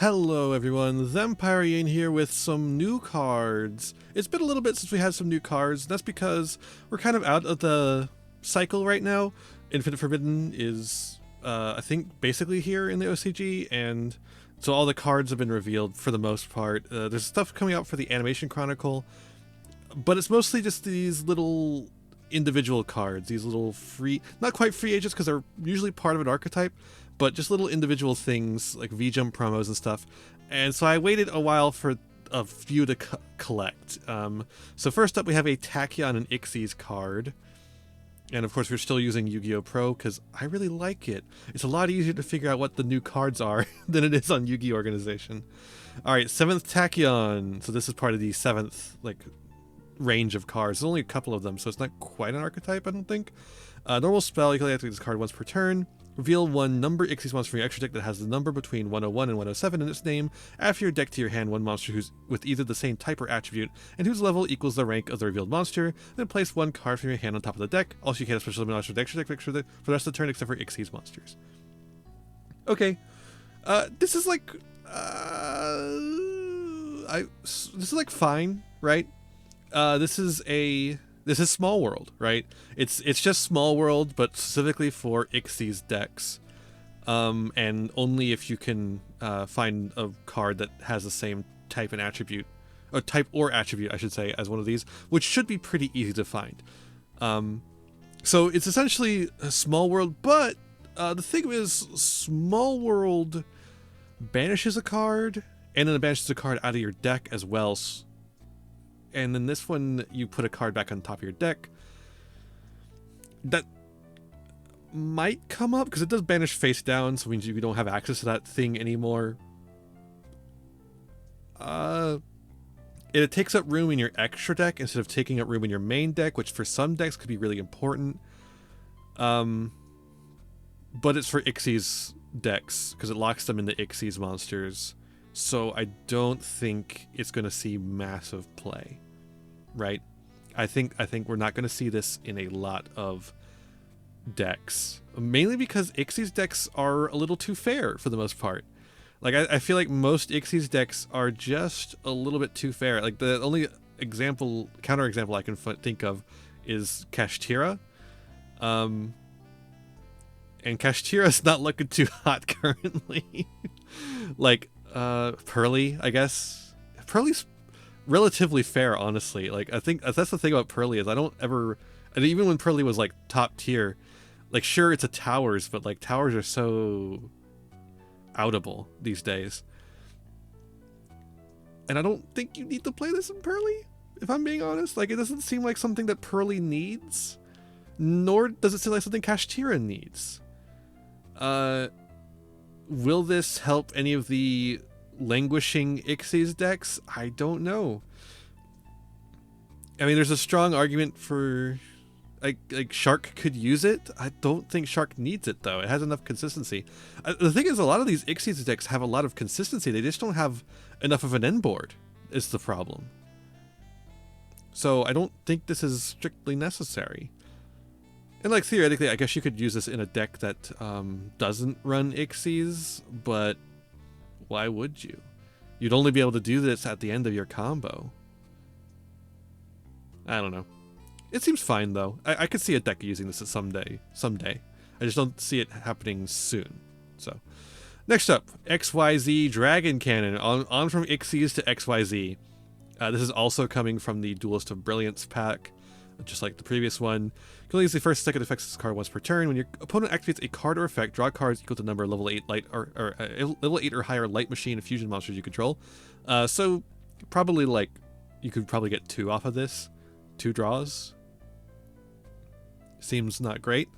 Hello everyone, Thempire here with some new cards. It's been a little bit since we had some new cards. That's because we're kind of out of the cycle right now. Infinite Forbidden is, I think, basically here in the OCG, and so all the cards have been revealed for the most part. There's stuff coming out for the Animation Chronicle, but it's mostly just these little individual cards, these little free, not quite free agents because they're usually part of an archetype, but just little individual things like V-Jump promos and stuff. And so I waited a while for a few to collect. So first up we have a Tachyon and Ixies card. And of course we're still using Yu-Gi-Oh! Pro because I really like it. It's a lot easier to figure out what the new cards are than it is on Yu-Gi-Oh! Organization. Alright, 7th Tachyon. So this is part of the 7th, range of cards. There's only a couple of them, so it's not quite an archetype, I don't think. Normal spell, you can only activate this card once per turn. Reveal one number Ixies monster from your extra deck that has the number between 101 and 107 in its name. Add from your deck to your hand one monster who's with either the same type or attribute, and whose level equals the rank of the revealed monster. Then place one card from your hand on top of the deck. Also, you can have special limit monster extra deck for the rest of the turn except for Ixies monsters. Okay. This is like... this is like fine, right? This is Small World, right? It's just Small World, but specifically for Ixies decks, and only if you can find a card that has the same type and attribute, or type or attribute, I should say, as one of these, which should be pretty easy to find. So it's essentially a Small World, but the thing is, Small World banishes a card, and then it banishes a card out of your deck as well. And then this one, you put a card back on top of your deck. That might come up, because it does banish face down, so it means you don't have access to that thing anymore. It takes up room in your extra deck instead of taking up room in your main deck, which for some decks could be really important. But it's for Ixies decks, because it locks them into Ixies monsters. So I don't think it's going to see massive play, right? I think we're not going to see this in a lot of decks, mainly because Ixies decks are a little too fair for the most part. Like I feel like most Ixies decks are just a little bit too fair. Like the only counter example I can think of is Kashtira, and Kashtira's not looking too hot currently. Like Pearly, I guess. Pearly's relatively fair, honestly. Like, I think that's the thing about Pearly is and even when Pearly was like top tier, like sure it's a towers, but like towers are so outable these days. And I don't think you need to play this in Pearly, if I'm being honest. Like, it doesn't seem like something that Pearly needs, nor does it seem like something Kashtira needs. Will this help any of the languishing Ixies decks? I don't know. I mean, there's a strong argument for like Shark could use it. I don't think Shark needs it though. It has enough consistency. The thing is, a lot of these Ixies decks have a lot of consistency. They just don't have enough of an end board is the problem. So I don't think this is strictly necessary. And like theoretically, I guess you could use this in a deck that doesn't run Ixies, but why would you? You'd only be able to do this at the end of your combo. I don't know. It seems fine though. I could see a deck using this someday. I just don't see it happening soon. So, next up, XYZ Dragon Cannon. On from Ixies to XYZ. This is also coming from the Duelist of Brilliance pack, just like the previous one. You can only use the first and second effects of this card once per turn. When your opponent activates a card or effect, draw cards equal to the number of level 8 light or level 8 or higher light machine and fusion monsters you control. So probably like you could probably get 2 off of this. 2 draws. Seems not great.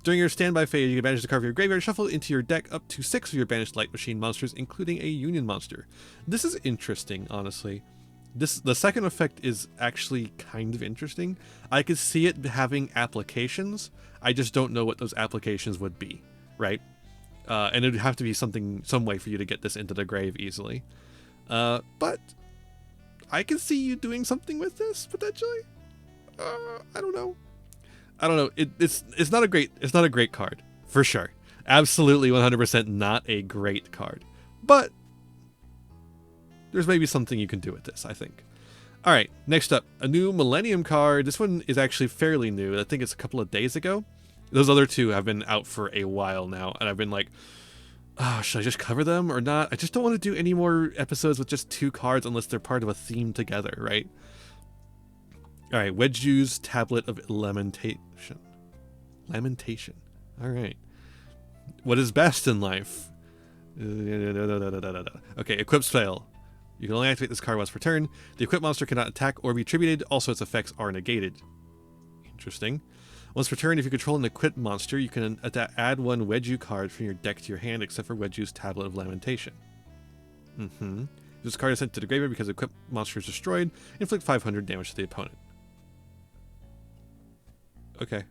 During your standby phase, you can banish the card from your graveyard, shuffle into your deck up to 6 of your banished light machine monsters, including a union monster. This is interesting, honestly. The second effect is actually kind of interesting. I could see it having applications. I just don't know what those applications would be, right? And it would have to be some way for you to get this into the grave easily. But I can see you doing something with this potentially. I don't know. It's not a great card for sure. Absolutely 100% not a great card. But there's maybe something you can do with this, I think. All right, next up, a new Millennium card. This one is actually fairly new. I think it's a couple of days ago. Those other two have been out for a while now, and I've been like, oh, should I just cover them or not? I just don't want to do any more episodes with just 2 cards unless they're part of a theme together, right? All right, yugioh's Tablet of Lamentation. Lamentation. All right. What is best in life? Okay, equip spell. You can only activate this card once per turn. The equipped monster cannot attack or be attributed. Also, its effects are negated. Interesting. Once per turn, if you control an equipped monster, you can add 1 yugioh card from your deck to your hand, except for yugioh's Tablet of Lamentation. This card is sent to the graveyard because the equipped monster is destroyed. Inflict 500 damage to the opponent. Okay.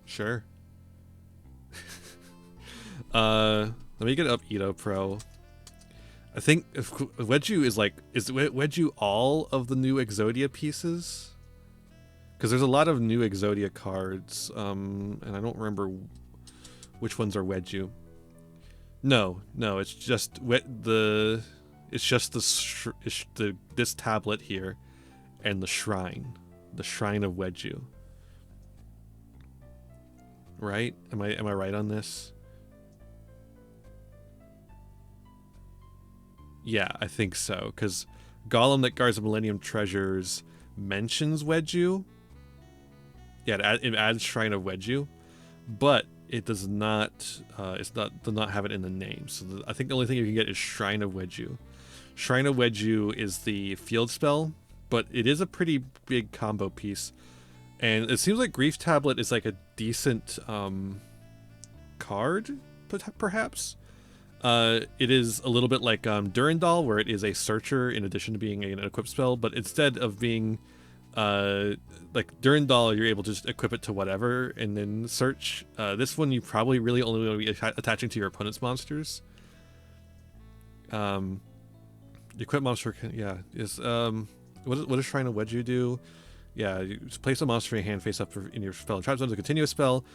Sure. Let me get up Edo Pro. I think if yugioh is yugioh all of the new Exodia pieces? Because there's a lot of new Exodia cards, and I don't remember which ones are yugioh. No, it's just this tablet here, and the shrine of yugioh. Right? Am I right on this? Yeah, I think so. Because Golem that guards the Millennium Treasures mentions yugioh. Yeah, it adds Shrine of yugioh, but it does not. Does not have it in the name. So I think the only thing you can get is Shrine of yugioh. Shrine of yugioh is the field spell, but it is a pretty big combo piece. And it seems like Grief Tablet is like a decent card, perhaps. It is a little bit like Durandal, where it is a searcher in addition to being an equipped spell, but instead of being like Durandal, you're able to just equip it to whatever and then search. This one you probably really only want to be attaching to your opponent's monsters. The equipped monster is what does Shrine of yugioh do? Yeah, you just place a monster in your hand face up in your spell and trap zone as a continuous spell.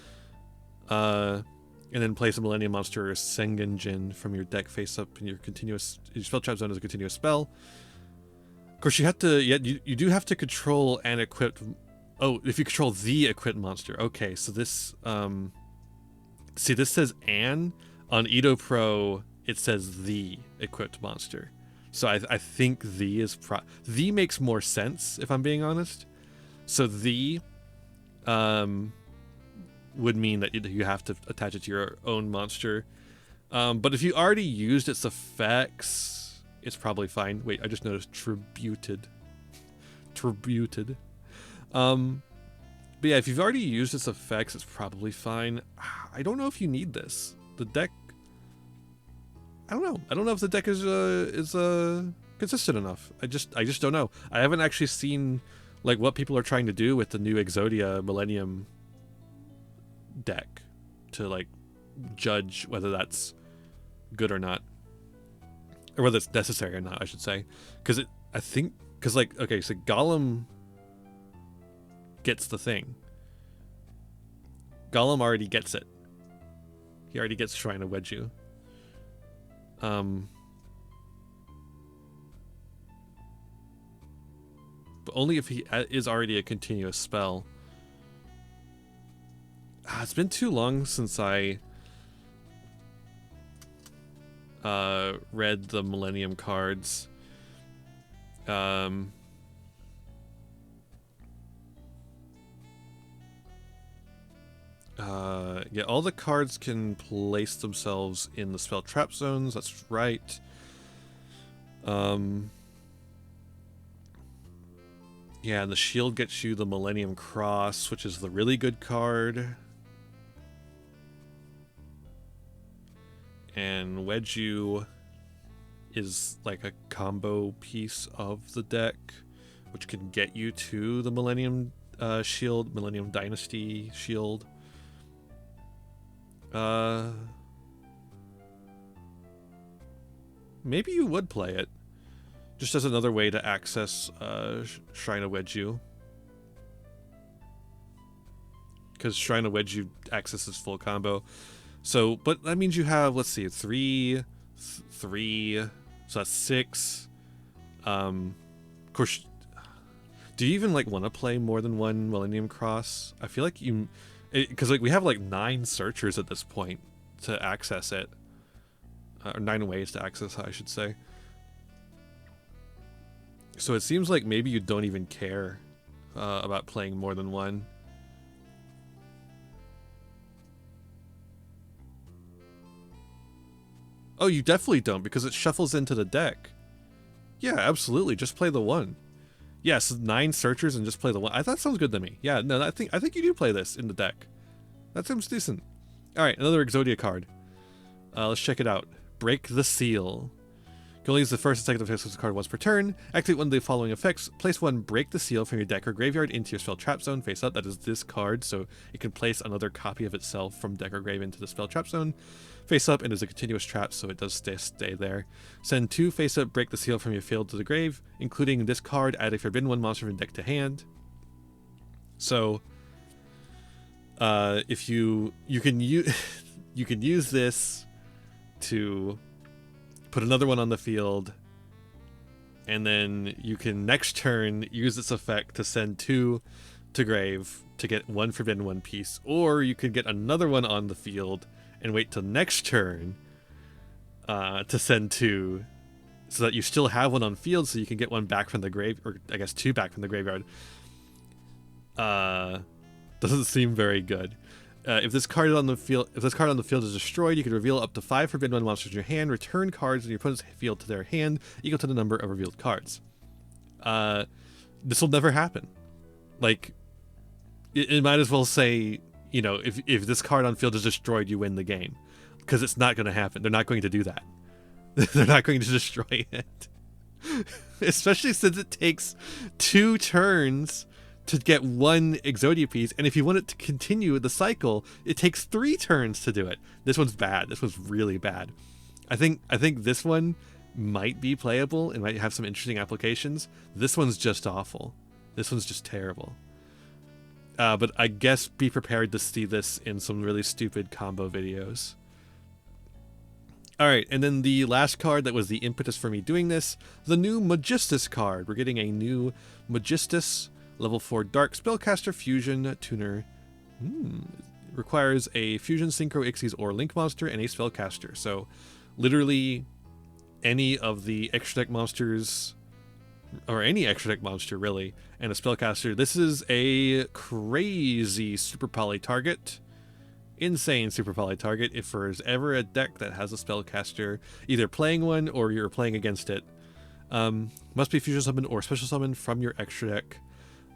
And then place a Millennium Monster or Sengenjin from your deck face up in your spell trap zone as a continuous spell. Of course, you have to. Yeah, you do have to control an equipped. Oh, if you control the equipped monster. Okay, so this. See, this says "an" on Edo Pro. It says the equipped monster. So I think the is the makes more sense if I'm being honest. So the would mean that you have to attach it to your own monster. But if you already used its effects, it's probably fine. Wait, I just noticed tributed. But yeah, if you've already used its effects, it's probably fine. I don't know if you need this. The deck... I don't know. I don't know if the deck is consistent enough. I just don't know. I haven't actually seen like what people are trying to do with the new Exodia Millennium deck to like judge whether that's good or not, or whether it's necessary or not, I should say. Because like, okay, so Golem gets the thing. Golem already gets it. He already gets Shrine of yugioh. But only if he is already a continuous spell. It's been too long since I read the Millennium cards. Yeah, all the cards can place themselves in the spell trap zones. That's right. Yeah, and the shield gets you the Millennium Cross, which is the really good card. And yugioh is like a combo piece of the deck, which can get you to the Millennium Shield, Millennium Dynasty Shield. Maybe you would play it just as another way to access Shrine of yugioh. because Shrine of Wedge you access this full combo. So, but that means you have, let's see, 3, so that's 6. Of course, do you even like want to play more than one Millennium Cross? I feel like you, because like we have like 9 searchers at this point to access it, or 9 ways to access it, I should say. So it seems like maybe you don't even care about playing more than one. Oh, you definitely don't, because it shuffles into the deck. Yeah, absolutely. Just play the one. Yes, 9 searchers and just play the one. That sounds good to me. Yeah, no, I think you do play this in the deck. That seems decent. All right, another Exodia card. Let's check it out. Break the Seal. You can only use the first and second effects of the card once per turn. Activate one of the following effects. Place one Break the Seal from your deck or graveyard into your spell trap zone face up. That is this card, so it can place another copy of itself from deck or grave into the spell trap zone. Face up and is a continuous trap, so it does stay there. Send 2 face up Break the Seal from your field to the grave, including this card. Add a Forbidden One monster from deck to hand. So, if you can use you can use this to put another one on the field, and then you can next turn use this effect to send 2 to grave to get 1 Forbidden One piece, or you could get another one on the field and wait till next turn to send 2, so that you still have one on field, so you can get one back from the grave, or I guess 2 back from the graveyard. Doesn't seem very good. If this card on the field is destroyed, you can reveal up to 5 Forbidden One monsters in your hand. Return cards in your opponent's field to their hand equal to the number of revealed cards. This will never happen. Like, it might as well say, you know, if this card on field is destroyed, you win the game, because it's not going to happen. They're not going to do that. They're not going to destroy it, especially since it takes 2 turns to get 1 Exodia piece, and if you want it to continue the cycle, it takes 3 turns to do it. This one's bad. This one's really bad. I think this one might be playable and might have some interesting applications. This one's just awful. This one's just terrible. But I guess be prepared to see this in some really stupid combo videos. Alright, and then the last card that was the impetus for me doing this, the new Magistus card. We're getting a new Magistus Level 4 Dark Spellcaster Fusion Tuner. Requires a Fusion, Synchro, Ixies, or Link monster and a Spellcaster. So, literally, any of the extra deck monsters, or any extra deck monster, really, and a Spellcaster. This is a crazy Super Poly target. Insane Super Poly target if there's ever a deck that has a Spellcaster, either playing one or you're playing against it. Must be Fusion Summon or Special Summon from your extra deck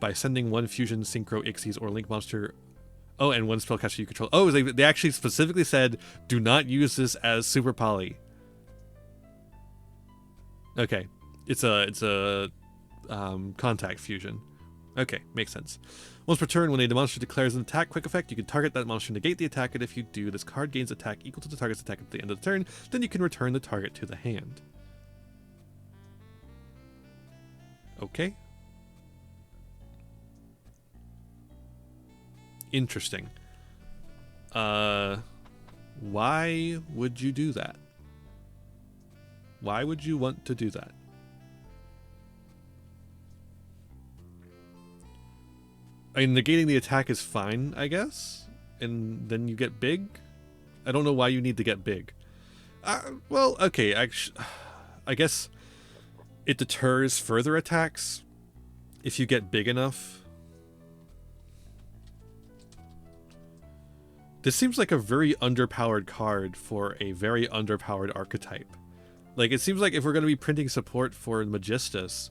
by sending 1 Fusion, Synchro, Ixies, or Link monster. Oh, and 1 Spellcaster you control. Oh, they actually specifically said, do not use this as Super Poly. Okay. It's a contact fusion. Okay, makes sense. Once per turn, when a monster declares an attack quick effect, you can target that monster and negate the attack, and if you do, this card gains attack equal to the target's attack at the end of the turn, then you can return the target to the hand. Okay. Interesting. Why would you do that? Why would you want to do that? I mean, negating the attack is fine, I guess, and then you get big. I don't know why you need to get big. Well, okay, actually, I guess it deters further attacks if you get big enough. This seems like a very underpowered card for a very underpowered archetype. Like, it seems like if we're going to be printing support for Magistus,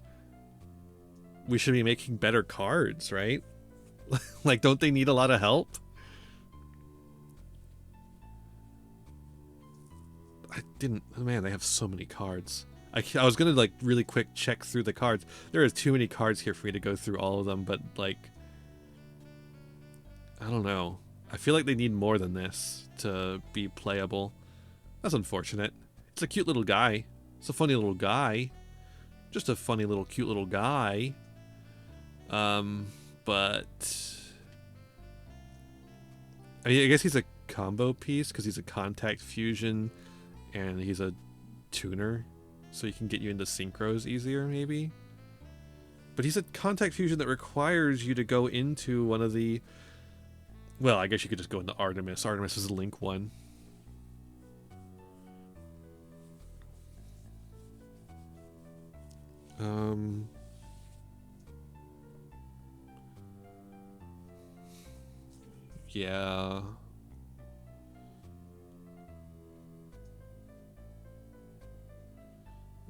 we should be making better cards, right? Like, don't they need a lot of help? Man, they have so many cards. I was gonna, like, really quick check through the cards. There are too many cards here for me to go through all of them, but, like, I don't know. I feel like they need more than this to be playable. That's unfortunate. It's a cute little guy. It's a funny little guy. Just a funny little cute little guy. But I mean, I guess he's a combo piece because he's a contact fusion and he's a tuner, so he can get you into synchros easier, maybe. But he's a contact fusion that requires you to go into one of the... Well, I guess you could just go into Artemis. Artemis is Link 1. Yeah.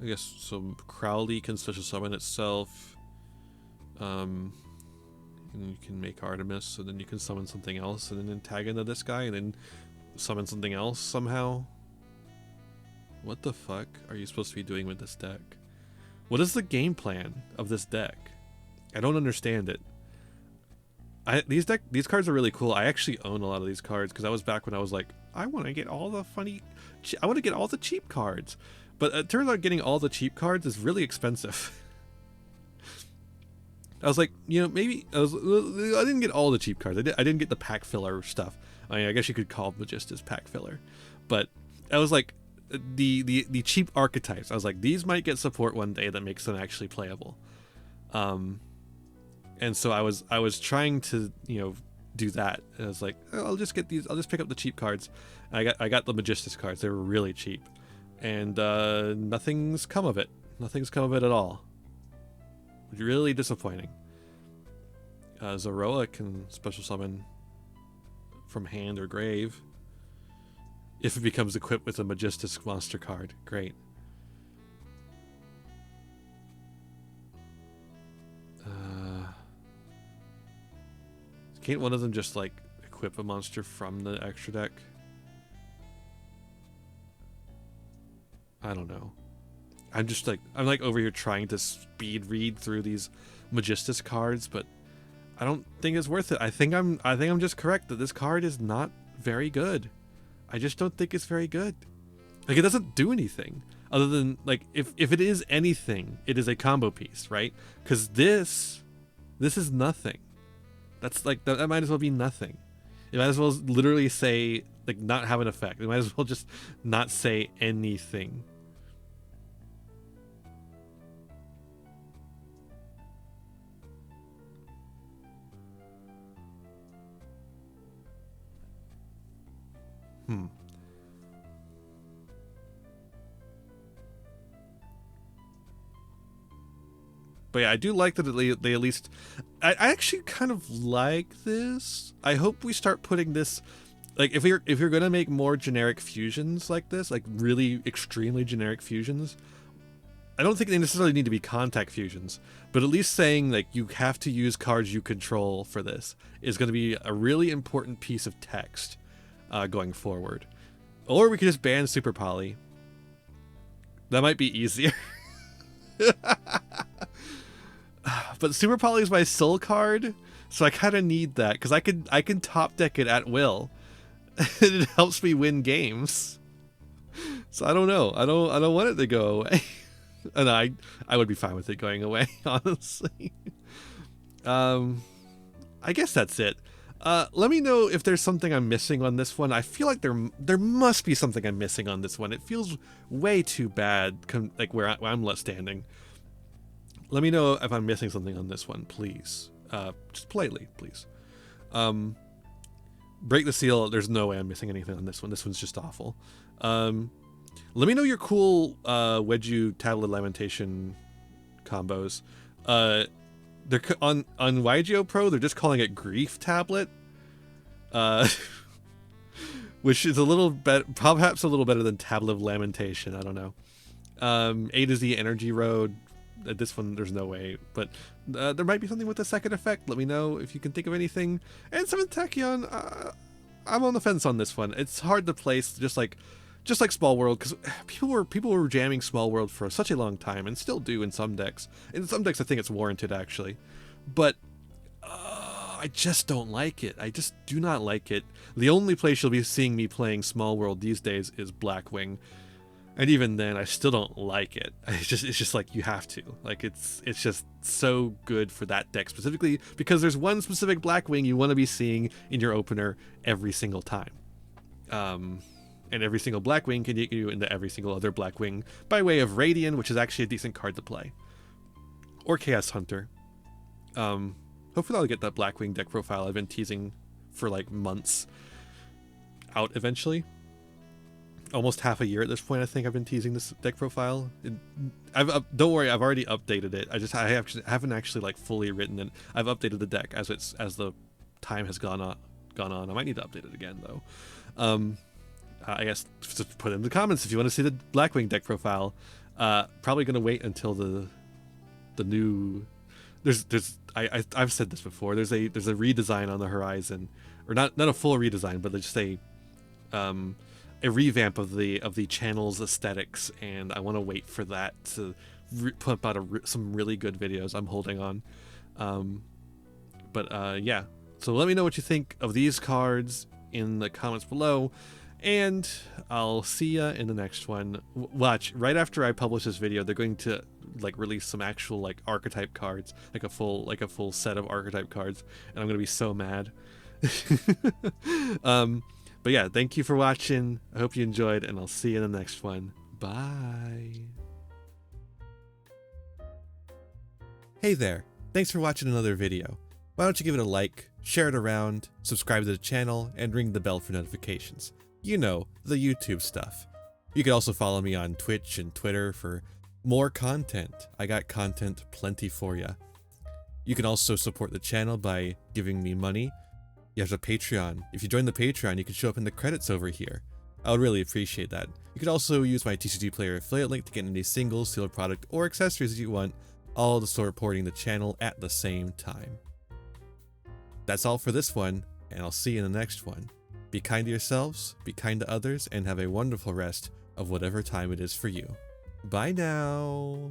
I guess so. Crowley can special summon itself. And you can make Artemis, and then you can summon something else, and then tag into this guy, and then summon something else somehow. What the fuck are you supposed to be doing with this deck? What is the game plan of this deck? I don't understand it. These cards are really cool. I actually own a lot of these cards because that was back when I was like, I want to get all the I want to get all the cheap cards. But it turns out getting all the cheap cards is really expensive. I was like, you know, maybe I didn't get all the cheap cards. I didn't get the pack filler stuff. I mean, I guess you could call Magistus pack filler, but I was like, the cheap archetypes. I was like, these might get support one day that makes them actually playable. And so I was trying to, you know, do that. And I was like, oh, I'll just get these. I'll just pick up the cheap cards. And I got the Magistus cards. They were really cheap, and nothing's come of it. Nothing's come of it at all. Really disappointing. Zoroa can special summon from hand or grave if it becomes equipped with a Magistus monster card. Great. Can't one of them just like equip a monster from the extra deck? I don't know. I'm like over here trying to speed read through these Magistus cards, but I don't think it's worth it. I think I'm just correct that this card is not very good. I just don't think it's very good. Like, it doesn't do anything other than, like, if it is anything, it is a combo piece, right? Because this is nothing. That's like, that might as well be nothing. It might as well literally say, like, not have an effect. It might as well just not say anything. But yeah, I do like that they at least... I actually kind of like this. I hope we start putting this... Like, if you're going to make more generic fusions like this, like really extremely generic fusions, I don't think they necessarily need to be contact fusions, but at least saying, like, you have to use cards you control for this is going to be a really important piece of text going forward. Or we could just ban Super Poly. That might be easier. But Super Poly is my soul card, so I kind of need that because I can top deck it at will. It helps me win games. So I don't know. I don't want it to go away. And I would be fine with it going away, honestly. I guess that's it. Let me know if there's something I'm missing on this one. I feel like there must be something I'm missing on this one. It feels way too bad, like where I'm left standing. Let me know if I'm missing something on this one, please. Just politely, please. Break the seal. There's no way I'm missing anything on this one. This one's just awful. Let me know your cool Wedju Tablet Lamentation combos. They're on yugioh Pro. They're just calling it Grief Tablet, which is a little bit, perhaps a little better than Tablet of Lamentation. I don't know. A to Z Energy Road. This one, there's no way, but there might be something with the second effect. Let me know if you can think of anything. And Summon Tachyon, I'm on the fence on this one. It's hard to place, just like Small World, because people were jamming Small World for such a long time, and still do in some decks. In some decks, I think it's warranted actually, but I just don't like it. I just do not like it. The only place you'll be seeing me playing Small World these days is Blackwing. And even then, I still don't like it. It's just like you have to. Like it's just so good for that deck specifically because there's one specific Blackwing you want to be seeing in your opener every single time. And every single Blackwing can get you into every single other Blackwing by way of Radiant, which is actually a decent card to play, or Chaos Hunter. Hopefully I'll get that Blackwing deck profile I've been teasing for like months out eventually. Almost half a year at this point, I think I've been teasing this deck profile. Don't worry, I've already updated it. I haven't actually like fully written it. I've updated the deck as the time has gone on. I might need to update it again though. I guess just put it in the comments if you want to see the Blackwing deck profile. Probably gonna wait until the new. I've said this before. There's a redesign on the horizon, or not a full redesign, but just a revamp of the channel's aesthetics, and I want to wait for that to put out some really good videos. I'm holding on. Yeah, so let me know what you think of these cards in the comments below, and I'll see ya in the next one. Watch, right after I publish this video, they're going to like release some actual like archetype cards, like a full set of archetype cards, and I'm gonna be so mad. But yeah, thank you for watching. I hope you enjoyed, and I'll see you in the next one. Bye. Hey there. Thanks for watching another video. Why don't you give it a like, share it around, subscribe to the channel, and ring the bell for notifications. You know, the YouTube stuff. You can also follow me on Twitch and Twitter for more content. I got content plenty for ya. You can also support the channel by giving me money. You have a Patreon. If you join the Patreon, you can show up in the credits over here. I would really appreciate that. You could also use my TCG Player affiliate link to get any singles, sealed product, or accessories that you want, all to supporting the channel at the same time. That's all for this one, and I'll see you in the next one. Be kind to yourselves, be kind to others, and have a wonderful rest of whatever time it is for you. Bye now!